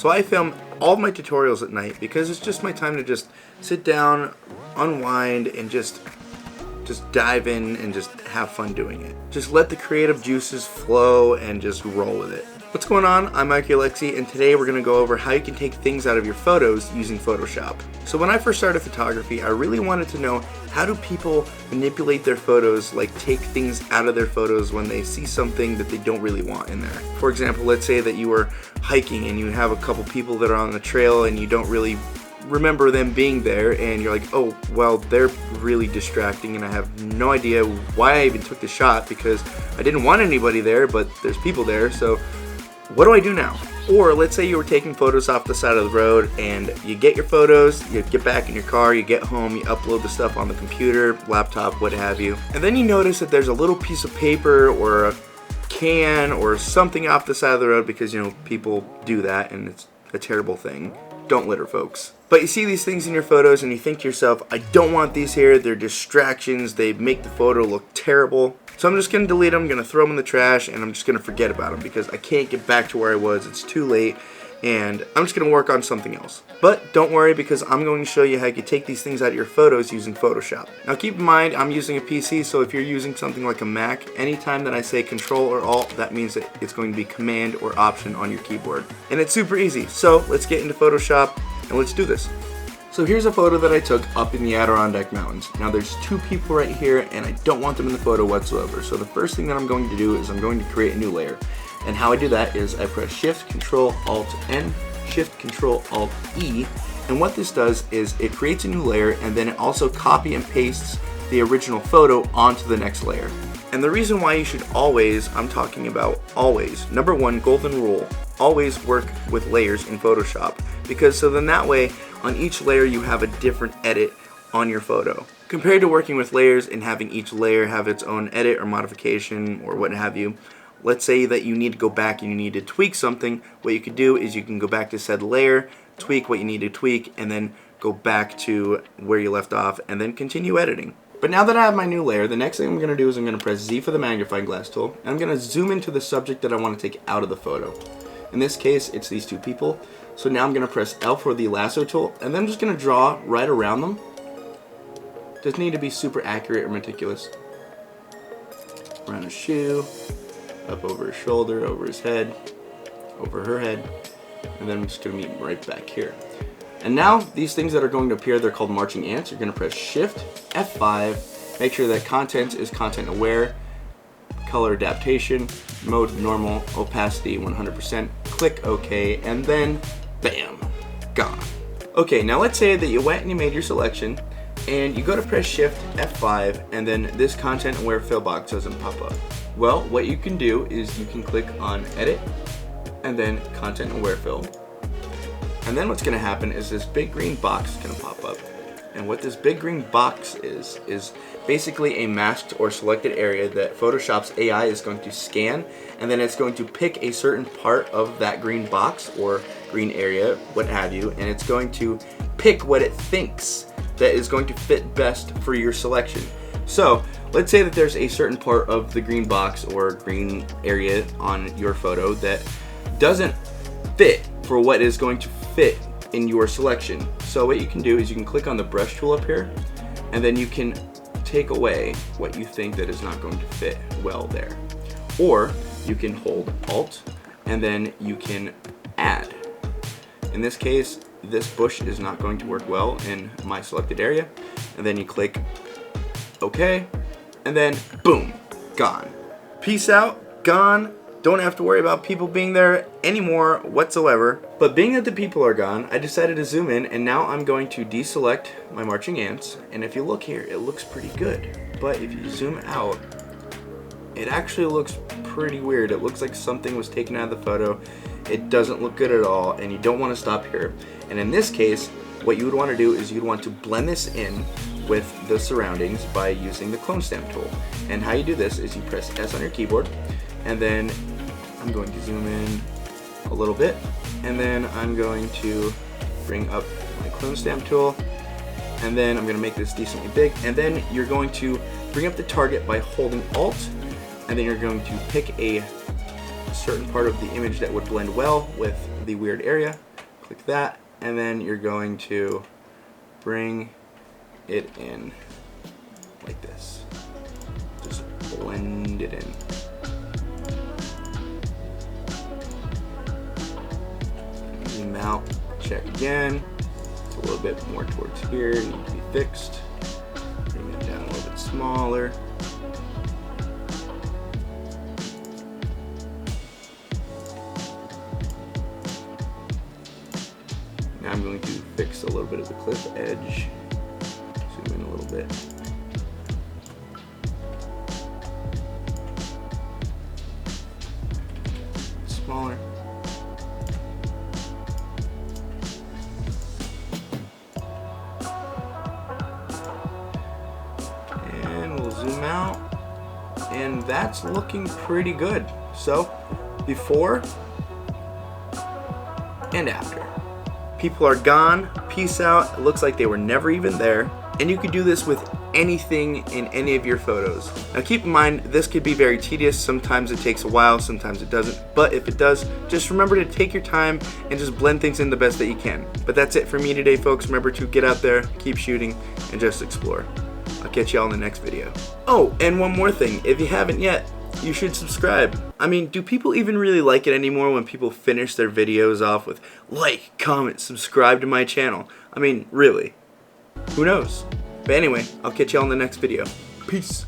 So I film all of my tutorials at night because it's just my time to just sit down, unwind, and just dive in and just have fun doing it. Just let the creative juices flow and just roll with it. What's going on? I'm Mikey Olexy, and today we're going to go over how you can take things out of your photos using Photoshop. So when I first started photography, I really wanted to know, how do people manipulate their photos, like take things out of their photos when they see something that they don't really want in there. For example, let's say that you are hiking and you have a couple people that are on the trail and you don't really remember them being there, and you're like, oh, well, they're really distracting and I have no idea why I even took the shot because I didn't want anybody there, but there's people there, so what do I do now? Or let's say you were taking photos off the side of the road and you get your photos, you get back in your car, you get home, you upload the stuff on the computer, laptop, what have you, and then you notice that there's a little piece of paper or a can or something off the side of the road because, you know, people do that and it's a terrible thing. Don't litter, folks. But you see these things in your photos and you think to yourself, I don't want these here, they're distractions, they make the photo look terrible. So I'm just going to delete them, I'm going to throw them in the trash, and I'm just going to forget about them because I can't get back to where I was, it's too late, and I'm just going to work on something else. But don't worry, because I'm going to show you how you can take these things out of your photos using Photoshop. Now keep in mind, I'm using a PC, so if you're using something like a Mac, anytime that I say Control or Alt, that means that it's going to be Command or Option on your keyboard. And it's super easy, so let's get into Photoshop and let's do this. So here's a photo that I took up in the Adirondack Mountains. Now there's two people right here and I don't want them in the photo whatsoever. So the first thing that I'm going to do is I'm going to create a new layer. And how I do that is I press Shift, Control, Alt, N, Shift, Control, Alt, E. And what this does is it creates a new layer and then it also copy and pastes the original photo onto the next layer. And the reason why you should always, I'm talking about always, number one, golden rule, always work with layers in Photoshop. Because so then that way, on each layer you have a different edit on your photo. Compared to working with layers and having each layer have its own edit or modification or what have you, let's say that you need to go back and you need to tweak something, what you could do is you can go back to said layer, tweak what you need to tweak, and then go back to where you left off and then continue editing. But now that I have my new layer, the next thing I'm going to do is I'm going to press Z for the magnifying glass tool, and I'm going to zoom into the subject that I want to take out of the photo. In this case, it's these two people. So now I'm going to press L for the lasso tool, and then I'm just going to draw right around them. Doesn't need to be super accurate or meticulous. Around his shoe, up over his shoulder, over his head, over her head, and then I'm just going to meet right back here. And now these things that are going to appear, they're called marching ants. You're going to press Shift, F5, make sure that content is content aware, color adaptation, mode normal, opacity 100%, click OK, and then bam, gone. Okay, now let's say that you went and you made your selection and you go to press Shift F5 and then this content aware fill box doesn't pop up. Well, what you can do is you can click on edit and then content aware fill. And then what's going to happen is this big green box is going to pop up. And what this big green box is basically a masked or selected area that Photoshop's AI is going to scan, and then it's going to pick a certain part of that green box or green area, what have you, and it's going to pick what it thinks that is going to fit best for your selection. So let's say that there's a certain part of the green box or green area on your photo that doesn't fit for what is going to fit in your selection. So what you can do is you can click on the brush tool up here, and then you can take away what you think that is not going to fit well there. Or you can hold Alt and then you can add. In this case, this bush is not going to work well in my selected area, and then you click OK, and then boom, gone. Peace out, gone. Don't have to worry about people being there anymore whatsoever. But being that the people are gone, I decided to zoom in, and now I'm going to deselect my marching ants. And if you look here, it looks pretty good. But if you zoom out, it actually looks pretty weird. It looks like something was taken out of the photo. It doesn't look good at all, and you don't want to stop here. And in this case, what you would want to do is you'd want to blend this in with the surroundings by using the clone stamp tool. And how you do this is you press S on your keyboard, and then I'm going to zoom in a little bit, and then I'm going to bring up my clone stamp tool, and then I'm going to make this decently big, and then you're going to bring up the target by holding Alt, and then you're going to pick a certain part of the image that would blend well with the weird area, Click that, and then you're going to bring it in like this. Just blend it in. Zoom out, check again. It's a little bit more towards here, it needs to be fixed. Bring it down a little bit smaller. Now I'm going to fix a little bit of the cliff edge. Zoom in a little bit. Smaller. And we'll zoom out. And that's looking pretty good. So, before and after. People are gone, peace out, it looks like they were never even there. And you could do this with anything in any of your photos. Now keep in mind, this could be very tedious. Sometimes it takes a while, sometimes it doesn't. But if it does, just remember to take your time and just blend things in the best that you can. But that's it for me today, folks. Remember to get out there, keep shooting, and just explore. I'll catch y'all in the next video. Oh, and one more thing, if you haven't yet, you should subscribe. I mean, do people even really like it anymore when people finish their videos off with like, comment, subscribe to my channel? I mean, really? Who knows? But anyway, I'll catch y'all in the next video. Peace.